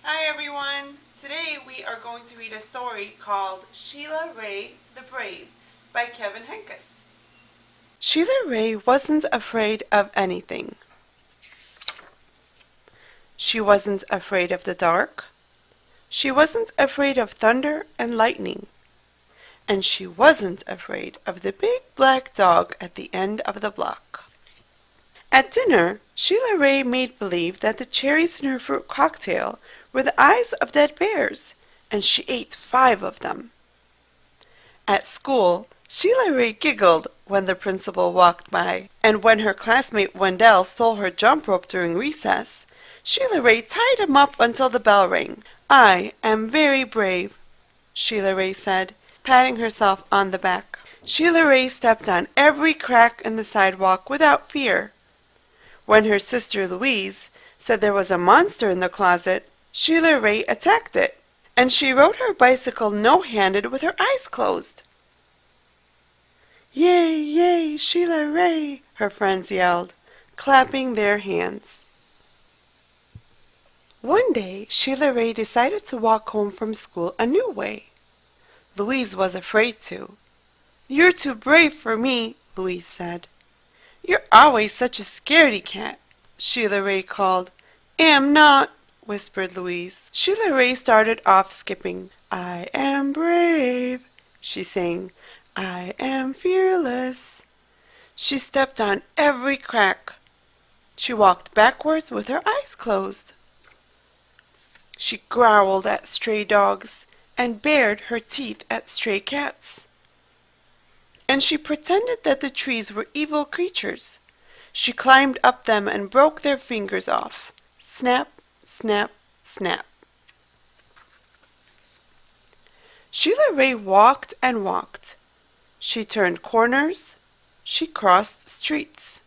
Hi everyone! Today we are going to read a story called Sheila Rae The Brave by Kevin Henkes. Sheila Rae wasn't afraid of anything. She wasn't afraid of the dark. She wasn't afraid of thunder and lightning. And she wasn't afraid of the big black dog at the end of the block. At dinner, Sheila Rae made believe that the cherries in her fruit cocktail were the eyes of dead bears, and she ate 5 of them. At school, Sheila Rae giggled when the principal walked by, and when her classmate Wendell stole her jump rope during recess, Sheila Rae tied him up until the bell rang. "I am very brave," Sheila Rae said, patting herself on the back. Sheila Rae stepped on every crack in the sidewalk without fear. When her sister Louise said there was a monster in the closet, Sheila Rae attacked it, and she rode her bicycle no-handed with her eyes closed. "Yay, yay, Sheila Rae!" her friends yelled, clapping their hands. One day, Sheila Rae decided to walk home from school a new way. Louise was afraid to. "You're too brave for me," Louise said. "You're always such a scaredy cat," Sheila Rae called. "Am not," whispered Louise. Sheila Rae started off skipping. "I am brave," she sang. "I am fearless." She stepped on every crack. She walked backwards with her eyes closed. She growled at stray dogs and bared her teeth at stray cats. And she pretended that the trees were evil creatures. She climbed up them and broke their fingers off. Snap, snap, snap. Sheila Rae walked and walked. She turned corners. She crossed streets.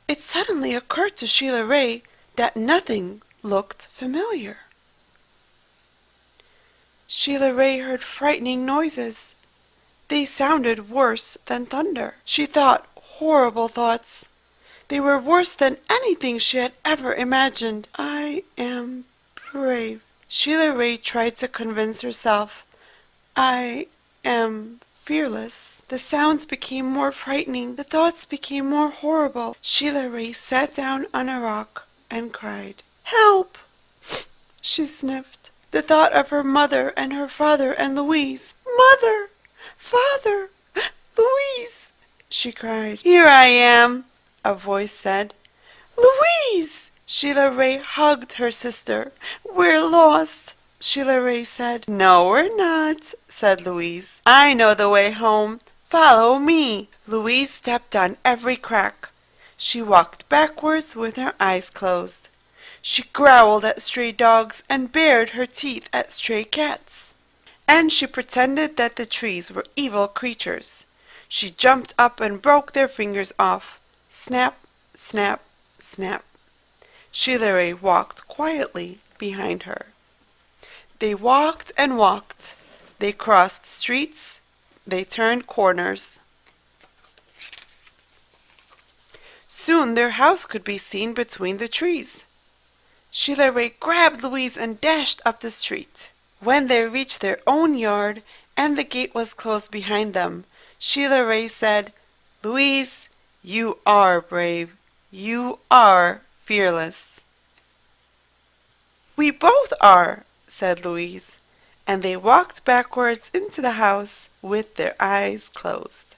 It suddenly occurred to Sheila Rae that nothing looked familiar. Sheila Rae heard frightening noises. They sounded worse than thunder. She thought horrible thoughts. They were worse than anything she had ever imagined. "I am brave," Sheila Rae tried to convince herself. "I am fearless." The sounds became more frightening. The thoughts became more horrible. Sheila Rae sat down on a rock and cried. "Help!" she sniffed. The thought of her mother and her father and Louise. "Mother! Father! Louise!" she cried. "Here I am," a voice said. "Louise!" Sheila Rae hugged her sister. "We're lost," Sheila Rae said. "No, we're not," said Louise. "I know the way home. Follow me." Louise stepped on every crack. She walked backwards with her eyes closed. She growled at stray dogs and bared her teeth at stray cats. And she pretended that the trees were evil creatures. She jumped up and broke their fingers off. Snap, snap, snap. Sheila Rae walked quietly behind her. They walked and walked. They crossed streets. They turned corners. Soon their house could be seen between the trees. Sheila Rae grabbed Louise and dashed up the street. When they reached their own yard and the gate was closed behind them, Sheila Rae said, "Louise, you are brave. You are fearless." "We both are," said Louise, and they walked backwards into the house with their eyes closed.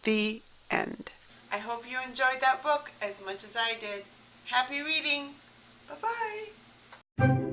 The end. I hope you enjoyed that book as much as I did. Happy reading! Bye-bye!